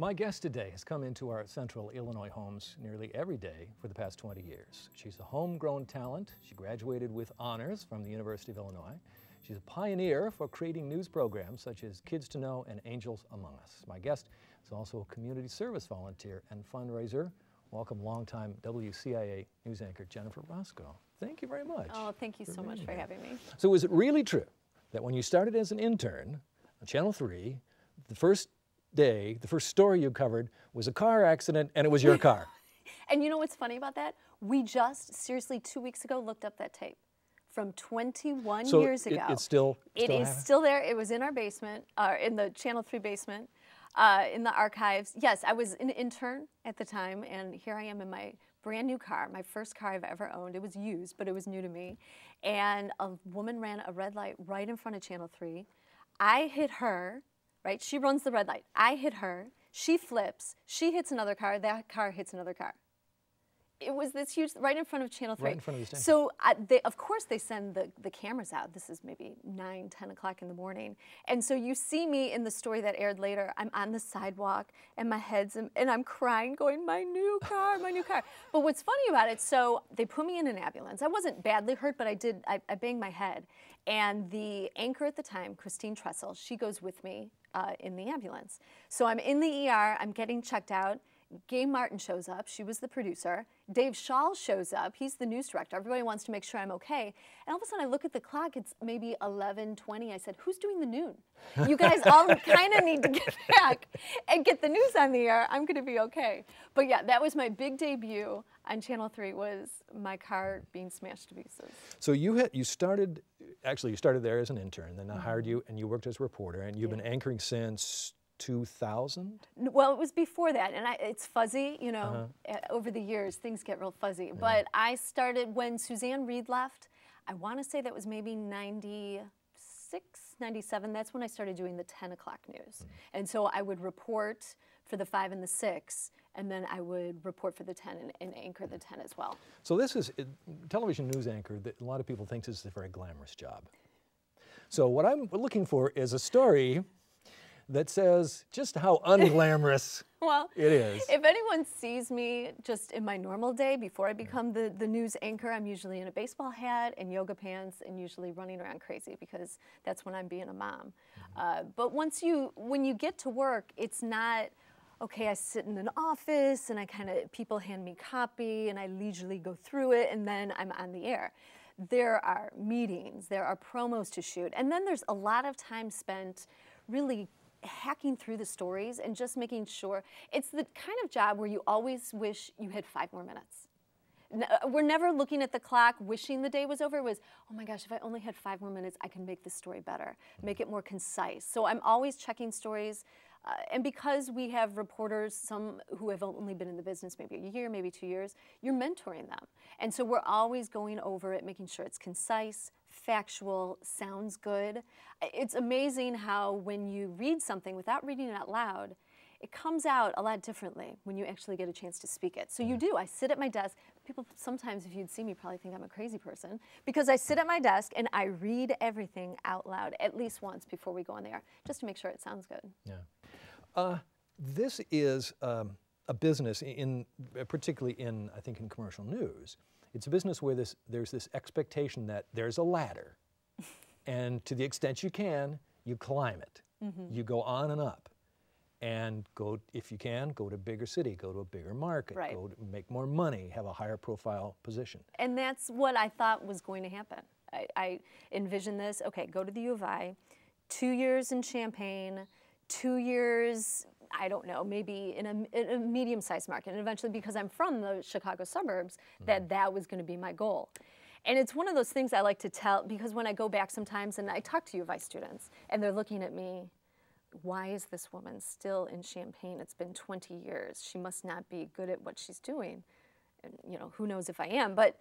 My guest today has come into our central Illinois homes nearly every day for the past 20 years. She's a homegrown talent. She graduated with honors from the University of Illinois. She's a pioneer for creating news programs such as Kids to Know and Angels Among Us. My guest is also a community service volunteer and fundraiser. Welcome longtime WCIA news anchor Jennifer Roscoe. Thank you very much. Oh, thank you so much for having me. So is it really true that when you started as an intern on Channel 3, the first day, the first story you covered was a car accident and it was your car? And you know what's funny about that? We just, seriously, 2 weeks ago looked up that tape from 21 years ago. It's still It is still there. It was in our basement, in the Channel 3 basement, in the archives. Yes, I was an intern at the time, and here I am in my brand new car, my first car I've ever owned. It was used, but it was new to me. And a woman ran a red light right in front of Channel 3. I hit her, right? She runs the red light. I hit her. She flips. She hits another car. That car hits another car. It was this huge, right in front of Channel 3. Right in front of the station. So, of course, they send the cameras out. This is maybe 9, 10 o'clock in the morning. And so you see me in the story that aired later. I'm on the sidewalk, and my head's, and I'm crying, going, my new car, my new car. But what's funny about it, so they put me in an ambulance. I wasn't badly hurt, but I banged my head. And the anchor at the time, Christine Tressel, she goes with me in the ambulance. So I'm in the ER, I'm getting checked out. Gay Martin shows up, she was the producer. Dave Shaw shows up, he's the news director. Everybody wants to make sure I'm okay. And all of a sudden I look at the clock, it's maybe 11:20. I said, who's doing the noon? You guys all kind of need to get back and get the news on the air. I'm gonna be okay. But yeah, that was my big debut on Channel 3, was my car being smashed to pieces. So you started there as an intern, then I hired you and you worked as a reporter, and you've been anchoring since 2000? Well, it was before that, and it's fuzzy, you know, over the years, things get real fuzzy. Yeah. But I started when Suzanne Reed left. I want to say that was maybe 96, 97. That's when I started doing the 10 o'clock news. And so I would report for the 5 and the 6, and then I would report for the 10 and anchor the 10 as well. So this is, television news anchor, that a lot of people think this is a very glamorous job. So what I'm looking for is a story that says just how unglamorous well, it is. If anyone sees me just in my normal day before I become the news anchor, I'm usually in a baseball hat and yoga pants and usually running around crazy because that's when I'm being a mom. But when you get to work, it's not, okay, I sit in an office and people hand me copy and I leisurely go through it and then I'm on the air. There are meetings, there are promos to shoot, and then there's a lot of time spent really hacking through the stories and just making sure. It's the kind of job where you always wish you had 5 more minutes. We're never looking at the clock wishing the day was over. It was, oh my gosh, if I only had 5 more minutes, I can make this story better, make it more concise. So I'm always checking stories. And because we have reporters, some who have only been in the business maybe a year, maybe 2 years, you're mentoring them. And so we're always going over it, making sure it's concise, factual, sounds good. It's amazing how when you read something without reading it out loud, it comes out a lot differently when you actually get a chance to speak it. So you do. I sit at my desk. People sometimes, if you'd see me, probably think I'm a crazy person because I sit at my desk and I read everything out loud at least once before we go on the air, just to make sure it sounds good. Yeah. This is a business, particularly I think in commercial news. It's a business where there's this expectation that there's a ladder, and to the extent you can, you climb it. You go on and up, and if you can, go to a bigger city, go to a bigger market, go to make more money, have a higher profile position. And that's what I thought was going to happen. I envisioned this, okay, go to the U of I, 2 years in Champaign, 2 years, I don't know, maybe in a medium-sized market, and eventually, because I'm from the Chicago suburbs, that was going to be my goal. And it's one of those things I like to tell, because when I go back sometimes and I talk to U of I students, and they're looking at me, why is this woman still in Champaign? It's been 20 years. She must not be good at what she's doing. And, you know, who knows if I am, but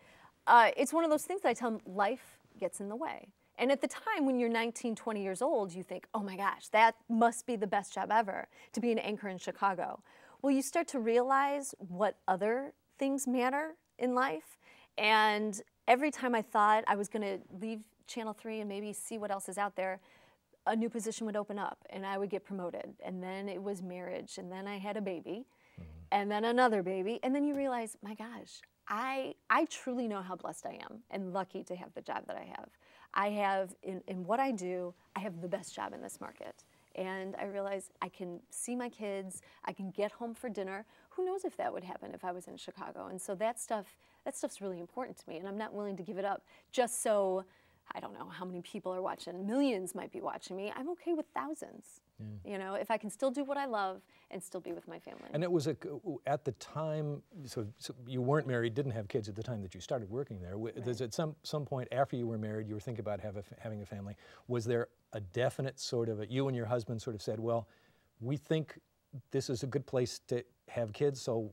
it's one of those things that I tell them, life gets in the way. And at the time when you're 19, 20 years old, you think, oh my gosh, that must be the best job ever, to be an anchor in Chicago. Well, you start to realize what other things matter in life. And every time I thought I was going to leave Channel 3 and maybe see what else is out there, a new position would open up and I would get promoted, and then it was marriage, and then I had a baby, and then another baby, and then you realize, my gosh, I truly know how blessed I am and lucky to have the job that I have. I have, in what I do, I have the best job in this market. And I realize I can see my kids, I can get home for dinner. Who knows if that would happen if I was in Chicago? And so that stuff's really important to me, and I'm not willing to give it up just so, I don't know how many people are watching, millions might be watching me. I'm okay with thousands. You know, if I can still do what I love and still be with my family. And it was at the time, so you weren't married, didn't have kids at the time that you started working there. Right. At some point after you were married, you were thinking about having a family. Was there a definite sort of, you and your husband sort of said, well, we think this is a good place to have kids, so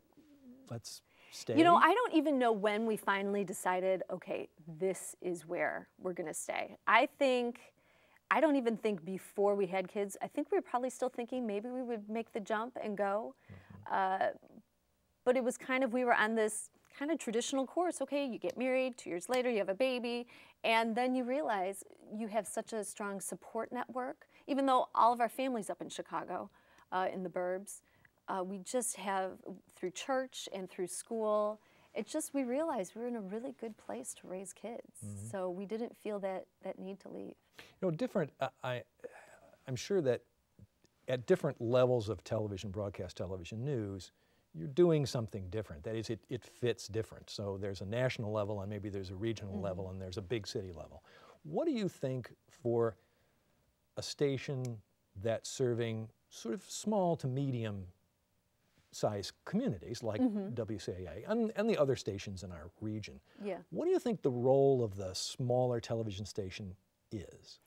let's stay? You know, I don't even know when we finally decided, okay, this is where we're gonna stay. I don't even think before we had kids, I think we were probably still thinking maybe we would make the jump and go. But it was kind of, we were on this kind of traditional course. Okay, you get married, 2 years later you have a baby, and then you realize you have such a strong support network. Even though all of our family's up in Chicago, in the burbs, we just have, through church and through school, we realized we were in a really good place to raise kids. So we didn't feel that need to leave. You know, I'm sure that at different levels of television, broadcast television news, you're doing something different. That is, it fits different. So there's a national level, and maybe there's a regional level, and there's a big city level. What do you think for a station that's serving sort of small to medium size communities like WCIA and the other stations in our region? Yeah. What do you think the role of the smaller television station is?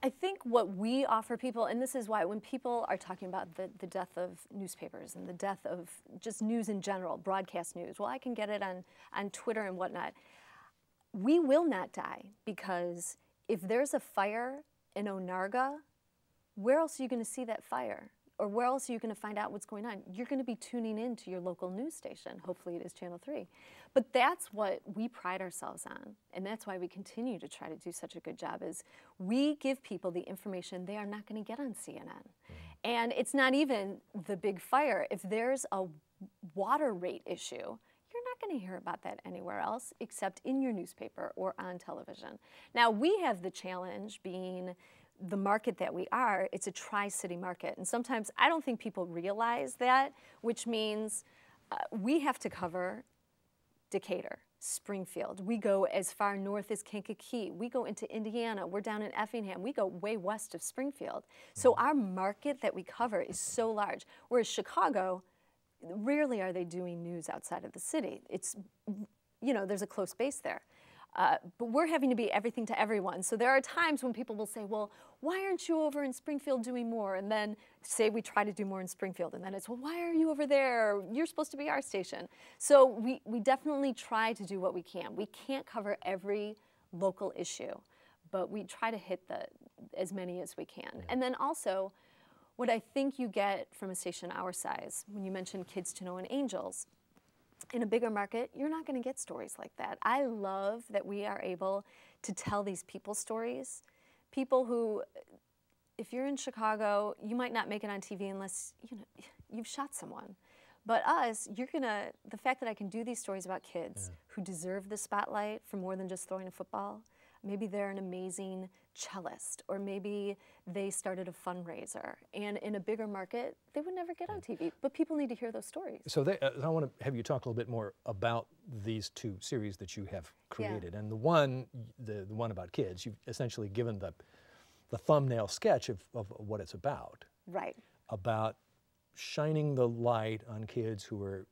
I think what we offer people, and this is why when people are talking about the death of newspapers and the death of just news in general, broadcast news, well, I can get it on Twitter and whatnot. We will not die, because if there's a fire in Onarga, where else are you going to see that fire? Or where else are you going to find out what's going on? You're going to be tuning in to your local news station. Hopefully it is Channel 3. But that's what we pride ourselves on. And that's why we continue to try to do such a good job, is we give people the information they are not going to get on CNN. And it's not even the big fire. If there's a water rate issue, you're not going to hear about that anywhere else except in your newspaper or on television. Now, we have the challenge being the market that we are. It's a tri-city market, and sometimes I don't think people realize that, which means we have to cover Decatur, Springfield. We go as far north as Kankakee. We go into Indiana. We're down in Effingham. We go way west of Springfield. So our market that we cover is so large, whereas Chicago, rarely are they doing news outside of the city. It's, you know, there's a close base there. But we're having to be everything to everyone. So there are times when people will say, well, why aren't you over in Springfield doing more? And then say we try to do more in Springfield, and then it's, well, why are you over there? You're supposed to be our station. So we definitely try to do what we can. We can't cover every local issue, but we try to hit as many as we can. And then also, what I think you get from a station our size, when you mention Kids to Know and Angels, in a bigger market, you're not going to get stories like that. I love that we are able to tell these people's stories. People who, if you're in Chicago, you might not make it on TV unless you've shot someone. But us, the fact that I can do these stories about kids who deserve the spotlight for more than just throwing a football. Maybe they're an amazing cellist, or maybe they started a fundraiser. And in a bigger market, they would never get on TV, but people need to hear those stories. So I want to have you talk a little bit more about these two series that you have created. And the one about kids, you've essentially given the thumbnail sketch of what it's about. Right. About shining the light on kids who are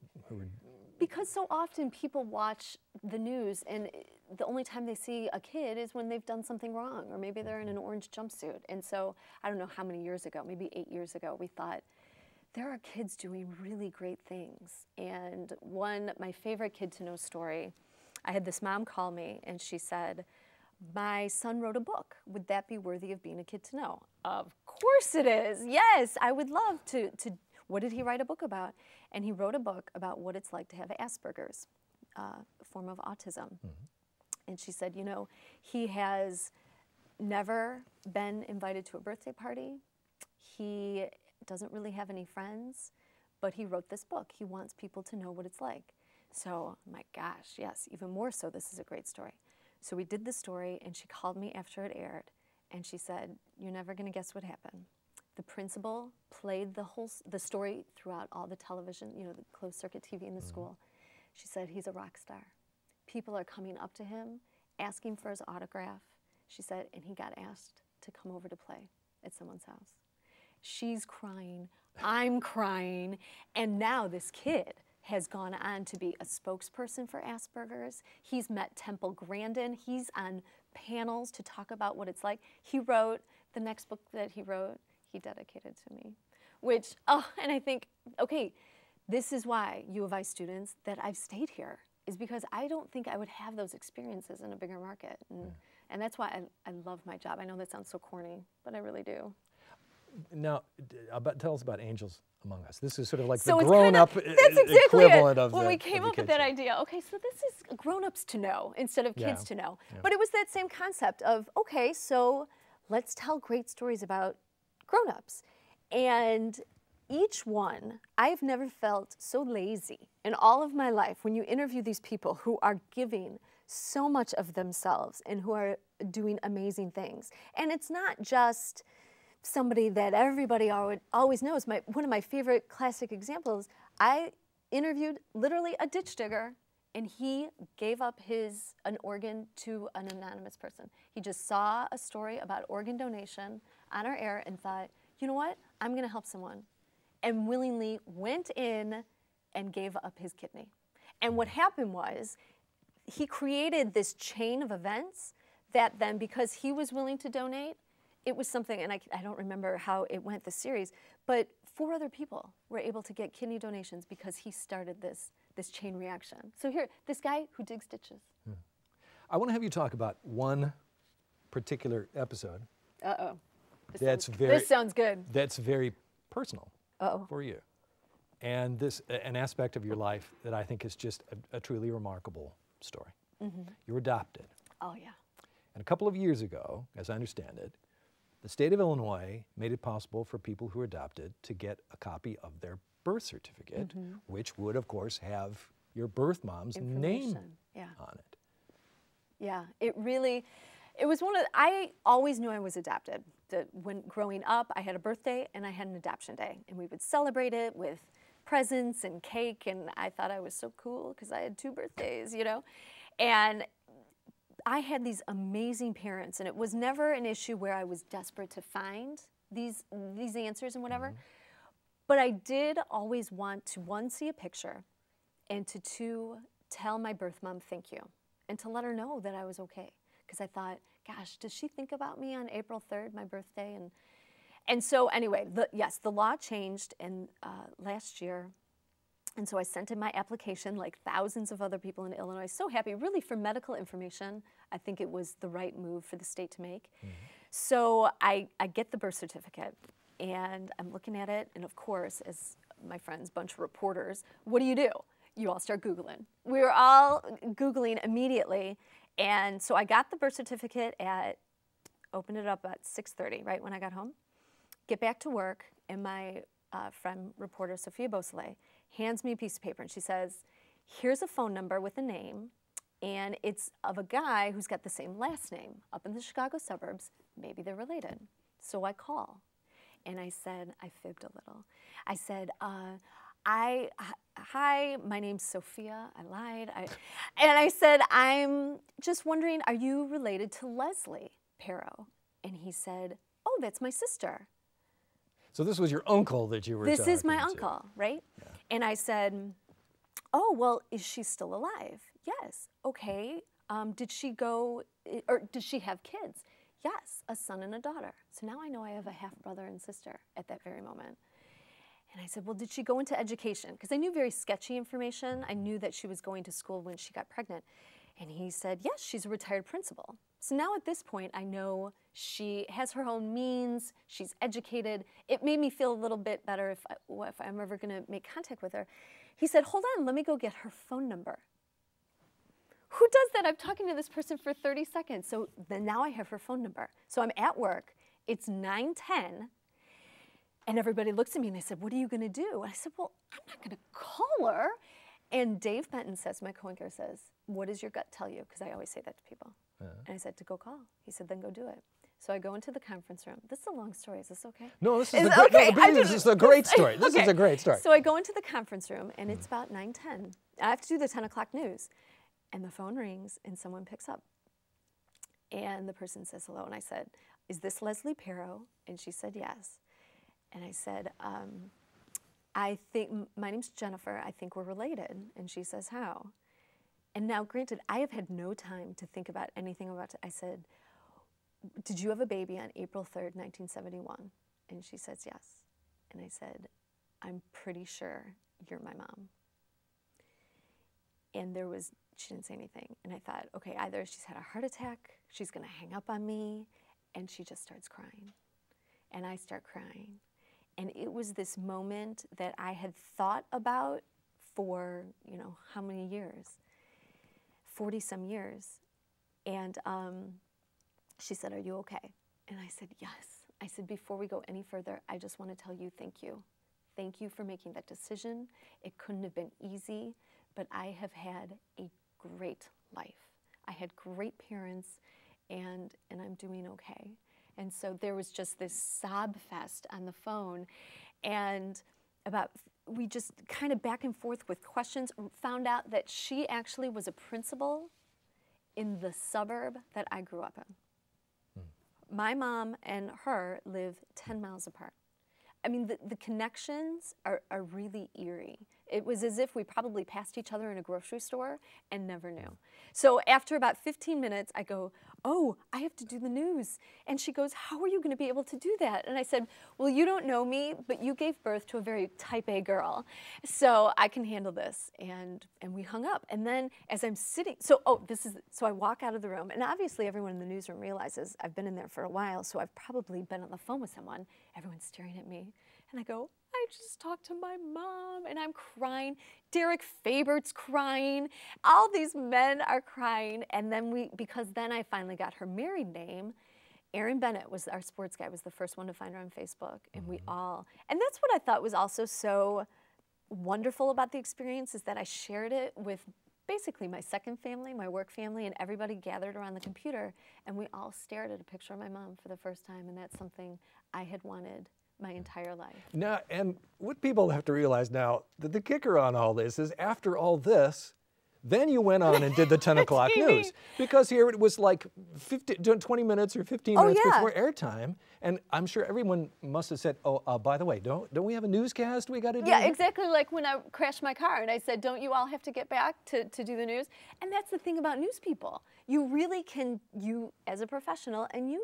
because so often people watch the news and the only time they see a kid is when they've done something wrong, or maybe they're in an orange jumpsuit. And so I don't know how many years ago, maybe 8 years ago, we thought, there are kids doing really great things. And my favorite Kid to Know story, I had this mom call me and she said, my son wrote a book. Would that be worthy of being a Kid to Know? Of course it is. Yes, I would love to. What did he write a book about? And he wrote a book about what it's like to have Asperger's, a form of autism. And she said, he has never been invited to a birthday party. He doesn't really have any friends, but he wrote this book. He wants people to know what it's like. So, my gosh, yes, even more so, this is a great story. So we did the story, and she called me after it aired, and she said, "You're never going to guess what happened." The principal played the story throughout all the television, you know, the closed circuit TV in the school. She said, "He's a rock star. People are coming up to him, asking for his autograph." She said, and he got asked to come over to play at someone's house. She's crying, I'm crying, and now this kid has gone on to be a spokesperson for Asperger's. He's met Temple Grandin. He's on panels to talk about what it's like. He wrote, the next book that he wrote, he dedicated to me, which, and I think, okay, this is why U of I students that I've stayed here, is because I don't think I would have those experiences in a bigger market. And that's why I love my job. I know that sounds so corny, but I really do. Now, tell us about Angels Among Us. This is sort of like so the grown-up equivalent of when we came up with that idea. Okay, so this is grown-ups to know instead of kids to know. But it was that same concept of, okay, so let's tell great stories about grown-ups. And each one, I've never felt so lazy in all of my life when you interview these people who are giving so much of themselves and who are doing amazing things. And it's not just somebody that everybody always knows. One of my favorite classic examples, I interviewed literally a ditch digger, and he gave up an organ to an anonymous person. He just saw a story about organ donation on our air and thought, you know what, I'm gonna help someone, and willingly went in and gave up his kidney. And what happened was, he created this chain of events that then, because he was willing to donate, it was something, and I don't remember how it went, the series, but 4 other people were able to get kidney donations because he started this chain reaction. So here, this guy who digs ditches. I want to have you talk about one particular episode. Uh-oh. This sounds good. That's very personal for you. And an aspect of your life that I think is just a truly remarkable story. You were adopted. Oh, yeah. And a couple of years ago, as I understand it, the state of Illinois made it possible for people who are adopted to get a copy of their birth certificate, which would, of course, have your birth mom's name on it. Yeah, it was I always knew I was adopted. When growing up, I had a birthday and I had an adoption day, and we would celebrate it with presents and cake, and I thought I was so cool because I had 2 birthdays, you know? And I had these amazing parents, and it was never an issue where I was desperate to find these answers and whatever. But I did always want to, 1, see a picture, and to 2, tell my birth mom thank you, and to let her know that I was okay. Because I thought, gosh, does she think about me on April 3rd, my birthday? And so anyway, the law changed last year. And so I sent in my application like thousands of other people in Illinois. So happy, really, for medical information. I think it was the right move for the state to make. So I get the birth certificate, and I'm looking at it. And of course, as my friends, bunch of reporters, what do? You all start Googling. We were all Googling immediately. And so I got the birth certificate opened it up at 6:30, right when I got home. Get back to work, and my friend, reporter Sophia Beausoleil, hands me a piece of paper, and she says, here's a phone number with a name, and it's of a guy who's got the same last name up in the Chicago suburbs. Maybe they're related. So I call, and I said, I fibbed a little. I said, hi, my name's Sophia. I lied. And I said, I'm just wondering, are you related to Leslie Perro? And he said, oh, that's my sister. So this was your uncle that you were talking to. This is my uncle, right? Yeah. And I said, oh, well, is she still alive? Yes. Okay. Did she have kids? Yes, a son and a daughter. So now I know I have a half-brother and sister at that very moment. And I said, well, did she go into education? Because I knew very sketchy information. I knew that she was going to school when she got pregnant. And he said, yes, she's a retired principal. So now at this point, I know she has her own means, she's educated. It made me feel a little bit better if I'm ever gonna make contact with her. He said, hold on, let me go get her phone number. who does that? I'm talking to this person for 30 seconds. So then now I have her phone number. So I'm at work. It's 9:10. And everybody looks at me and they said, what are you going to do? And I said, well, I'm not going to call her. And Dave Benton says, my co-anchor says, what does your gut tell you? Because I always say that to people. And I said, to go call. He said, then go do it. So I go into the conference room. This is a long story. Is this okay? No, this is, okay, this is a great story. This is a great story. So I go into the conference room, and it's about 9:10. I have to do the 10 o'clock news. And the phone rings, and someone picks up. And the person says hello. And I said, is this Leslie Perro? And she said, yes. And I said, I think, my name's Jennifer. I think we're related. And she says, how? And now, granted, I have had no time to think about anything about it. I said, did you have a baby on April 3rd, 1971? And she says, yes. And I said, I'm pretty sure you're my mom. And she didn't say anything. And I thought, okay, either she's had a heart attack, she's gonna hang up on me, and she just starts crying. And I start crying. And it was this moment that I had thought about for, how many years? 40-some years. And she said, are you okay? And I said, yes. I said, before we go any further, I just want to tell you thank you. Thank you for making that decision. It couldn't have been easy, but I have had a great life. I had great parents, and I'm doing okay. And so there was just this sob fest on the phone, and we just kind of back and forth with questions, found out that she actually was a principal in the suburb that I grew up in. My mom and her live 10 miles apart. I mean, the connections are really eerie. It was as if we probably passed each other in a grocery store and never knew. So after about 15 minutes, I go, oh, I have to do the news. And she goes, how are you going to be able to do that? And I said, well, you don't know me, but you gave birth to a very type A girl, so I can handle this. And we hung up. And then as I'm sitting, so I walk out of the room, and obviously everyone in the newsroom realizes I've been in there for a while, so I've probably been on the phone with someone. Everyone's staring at me. And I go, I just talked to my mom, and I'm crying. Derek Fabert's crying. All these men are crying. And then because then I finally got her married name. Aaron Bennett was our sports guy, was the first one to find her on Facebook. And and that's what I thought was also so wonderful about the experience, is that I shared it with basically my second family, my work family, and everybody gathered around the computer, and we all stared at a picture of my mom for the first time, and that's something I had wanted my entire life. Now, and what people have to realize now, that the kicker on all this is after all this, then you went on and did the 10 o'clock news. Because here it was like 20 minutes or 15 minutes before airtime. And I'm sure everyone must have said, oh, by the way, don't we have a newscast we got to do? Yeah, exactly like when I crashed my car and I said, don't you all have to get back to do the news? And that's the thing about news people. You really can, as a professional, and you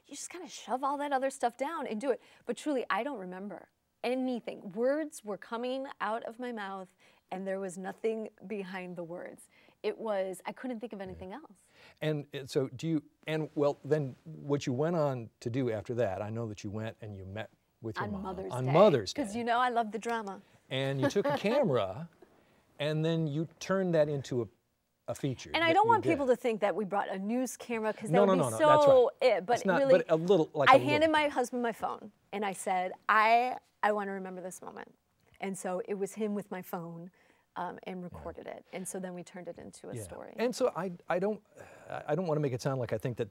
just kind of shove all that other stuff down and do it. But truly, I don't remember anything. Words were coming out of my mouth, and there was nothing behind the words. I couldn't think of anything else. And so then what you went on to do after that, I know that you went and you met with your mom on Mother's Day. Because I love the drama. And you took a camera, and then you turned that into a feature. And I don't want people to think that we brought a news camera, because that would be that's so right. But not, really, but a little, I handed my husband my phone, and I said, I want to remember this moment. And so it was him with my phone. And recorded it, and so then we turned it into a story. And so I don't want to make it sound like I think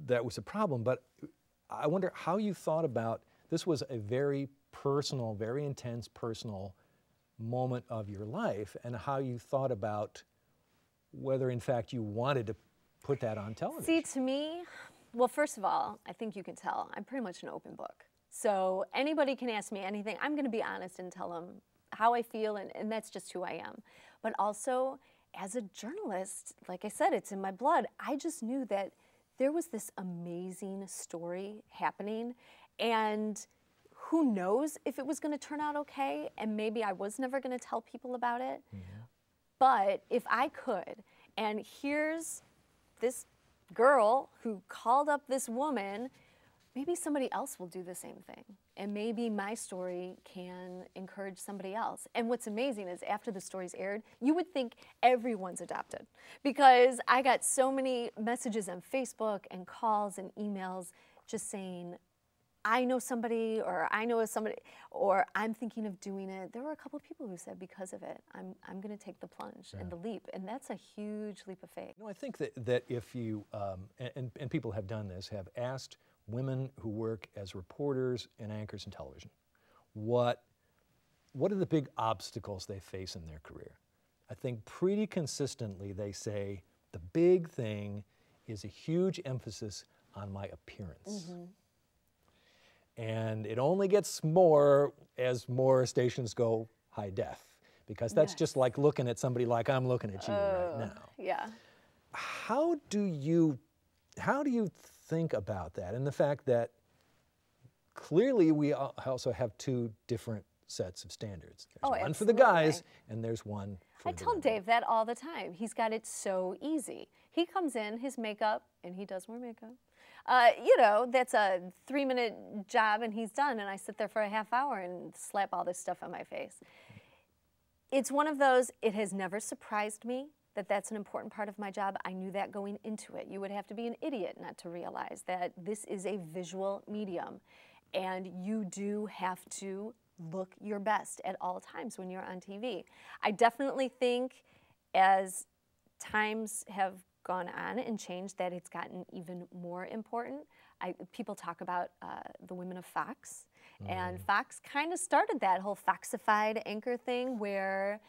that was a problem, but I wonder how you thought about this. Was a very personal, very intense personal moment of your life, and how you thought about whether in fact you wanted to put that on television. See, to me, well, first of all, I think you can tell I'm pretty much an open book. So anybody can ask me anything. I'm going to be honest and tell them how I feel, and that's just who I am. But also, as a journalist, like I said, it's in my blood. I just knew that there was this amazing story happening, and who knows if it was going to turn out okay, and maybe I was never going to tell people about it. But if I could, and here's this girl who called up this woman maybe somebody else will do the same thing. And maybe my story can encourage somebody else. And what's amazing is after the story's aired, you would think everyone's adopted. Because I got so many messages on Facebook and calls and emails just saying, I know somebody, or I know somebody, or I'm thinking of doing it. There were a couple of people who said, because of it, I'm going to take the plunge and the leap. And that's a huge leap of faith. I think that if you, and people have done this, have asked women who work as reporters and anchors in television, what are the big obstacles they face in their career? I think pretty consistently they say the big thing is a huge emphasis on my appearance. And it only gets more as more stations go high def, because that's just like looking at somebody like I'm looking at you right now. Yeah. How do you think about that, and the fact that clearly we also have two different sets of standards? There's one for the guys, and there's one for I tell Dave that all the time. He's got it so easy. He comes in, his makeup, and he does wear makeup. You know, that's a 3-minute job and he's done, and I sit there for a half hour and slap all this stuff on my face. It's one of those, it has never surprised me that that's an important part of my job. I knew that going into it. You would have to be an idiot not to realize that this is a visual medium, and you do have to look your best at all times when you're on TV. I definitely think as times have gone on and changed that it's gotten even more important. People talk about the women of Fox, and Fox kind of started that whole Foxified anchor thing where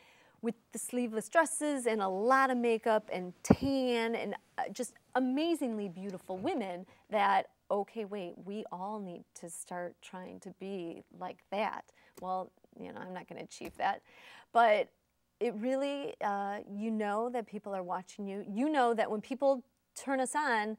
with the sleeveless dresses and a lot of makeup and tan and just amazingly beautiful women that, okay, wait, we all need to start trying to be like that. Well, you know, I'm not going to achieve that, but it really, you know that people are watching you. You know that when people turn us on,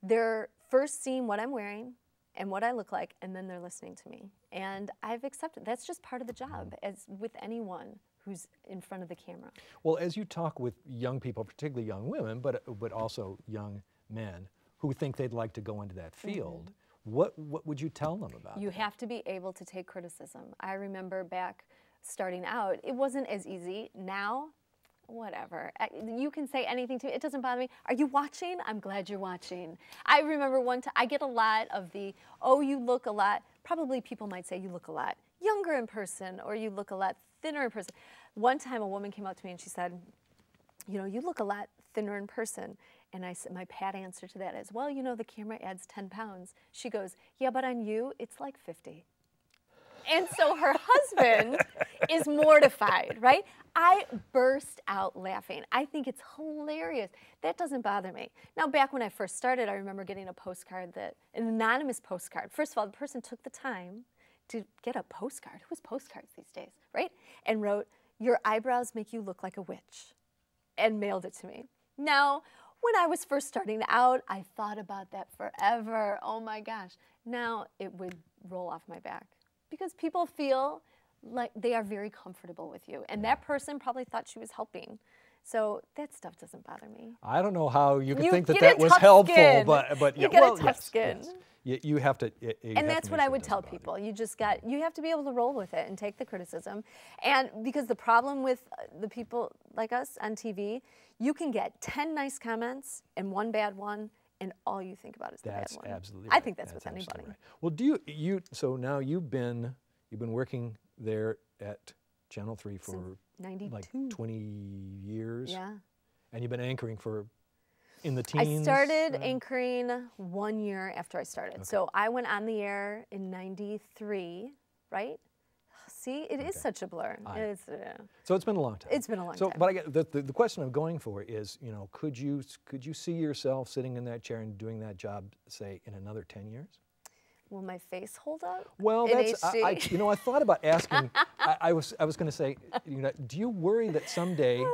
they're first seeing what I'm wearing and what I look like, and then they're listening to me. And I've accepted, that's just part of the job, as with anyone who's in front of the camera. Well, as you talk with young people, particularly young women, but also young men who think they'd like to go into that field, what would you tell them about You that? have to be able to take criticism. I remember back starting out, it wasn't as easy. Now, whatever. You can say anything to me. It doesn't bother me. Are you watching? I'm glad you're watching. I remember one time, I get a lot of the, oh, you look a lot, probably people might say you look a lot younger in person, or you look a lot thinner in person. One time a woman came up to me and she said, you know, you look a lot thinner in person. And I said, my pat answer to that is, well, you know, the camera adds 10 pounds. She goes, yeah, but on you, it's like 50. And so her husband is mortified, right? I burst out laughing. I think it's hilarious. That doesn't bother me. Now, back when I first started, I remember getting a postcard, an anonymous postcard. First of all, the person took the time to get a postcard. Who has postcards these days, right? And wrote, your eyebrows make you look like a witch, and mailed it to me. Now, when I was first starting out, I thought about that forever. Oh my gosh. Now it would roll off my back, because people feel like they are very comfortable with you. And that person probably thought she was helping. So that stuff doesn't bother me. I don't know how you could think get that a was tough helpful, skin. but you yeah, get a tough skin. Yes. You have to. And that's what I would tell people. You have to be able to roll with it and take the criticism. And because the problem with the people like us on TV, you can get 10 nice comments and one bad one, and all you think about is the bad one. That's absolutely right. I think that's with anybody. Right. Well, so now you've been working there at Channel 3 for Since 92. like 20 years. Yeah. And you've been anchoring for in the teens? I started anchoring 1 year after I started. Okay. So I went on the air in 93, right? See, it is such a blur. So it's been a long time. It's been a long time. But I get the question I'm going for is, you know, could you see yourself sitting in that chair and doing that job, say, in another 10 years? Will my face hold up? Well, that's you know, I thought about asking. I was going to say, you know, do you worry that someday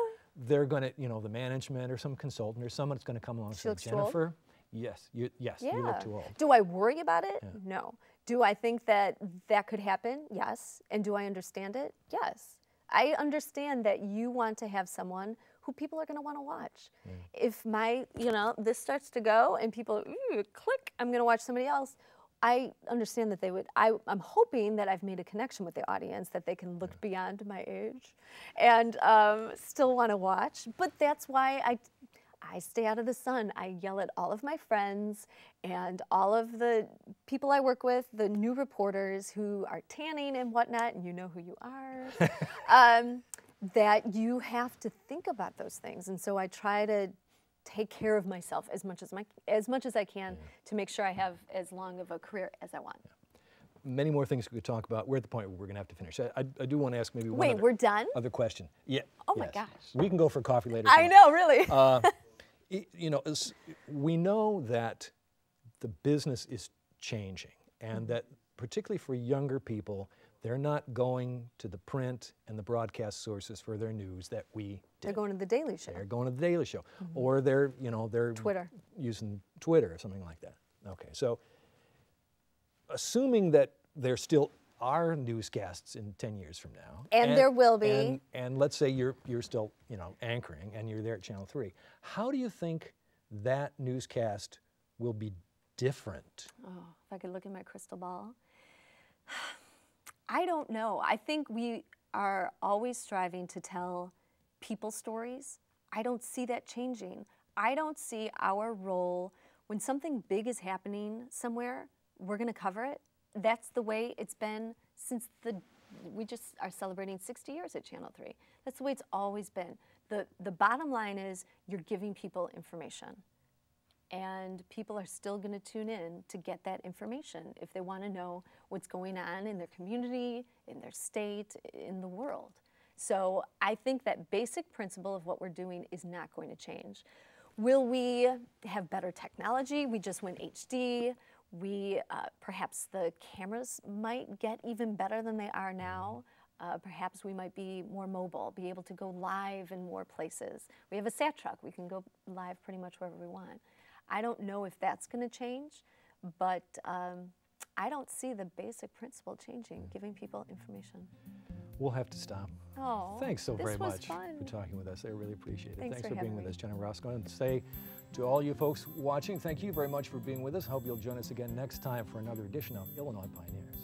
they're going to, you know, the management or some consultant or someone's going to come along and say, Jennifer, yes, you look too old. Do I worry about it? Yeah. No. Do I think that could happen? Yes. And do I understand it? Yes. I understand that you want to have someone who people are going to want to watch. If this starts to go and people, click, I'm going to watch somebody else. I understand that they would, I'm hoping that I've made a connection with the audience, that they can look beyond my age and still want to watch. But that's why I stay out of the sun. I yell at all of my friends and all of the people I work with, the new reporters who are tanning and whatnot, and you know who you are, that you have to think about those things. And so I try to take care of myself as much as I can to make sure I have as long of a career as I want. Many more things we could talk about. We're at the point where we're going to have to finish. I do want to ask maybe one Wait, we're done? other question. Yeah. Oh my gosh. We can go for coffee later. I know, really. You know, we know that the business is changing, and that particularly for younger people, they're not going to the print and the broadcast sources for their news that we did. They're going to the Daily Show. They're going to the Daily Show, or they're Twitter, using Twitter or something like that. Okay, so assuming that there still are newscasts in 10 years from now, and there will be, and let's say you're still anchoring and you're there at Channel 3, how do you think that newscast will be different? Oh, if I could look in my crystal ball. I don't know. I think we are always striving to tell people stories. I don't see that changing. I don't see our role when something big is happening somewhere, we're going to cover it. That's the way it's been since we just are celebrating 60 years at Channel 3. That's the way it's always been. The bottom line is you're giving people information. And people are still going to tune in to get that information if they want to know what's going on in their community, in their state, in the world. So I think that basic principle of what we're doing is not going to change. Will we have better technology? We just went HD. Perhaps the cameras might get even better than they are now. Perhaps we might be more mobile, be able to go live in more places. We have a sat truck. We can go live pretty much wherever we want. I don't know if that's going to change, but I don't see the basic principle changing, giving people information. We'll have to stop. Oh, thanks so very much fun. for talking with us. I really appreciate it. Thanks for being with me. us, Jennifer Roscoe. And say to all you folks watching, thank you very much for being with us. Hope you'll join us again next time for another edition of Illinois Pioneers.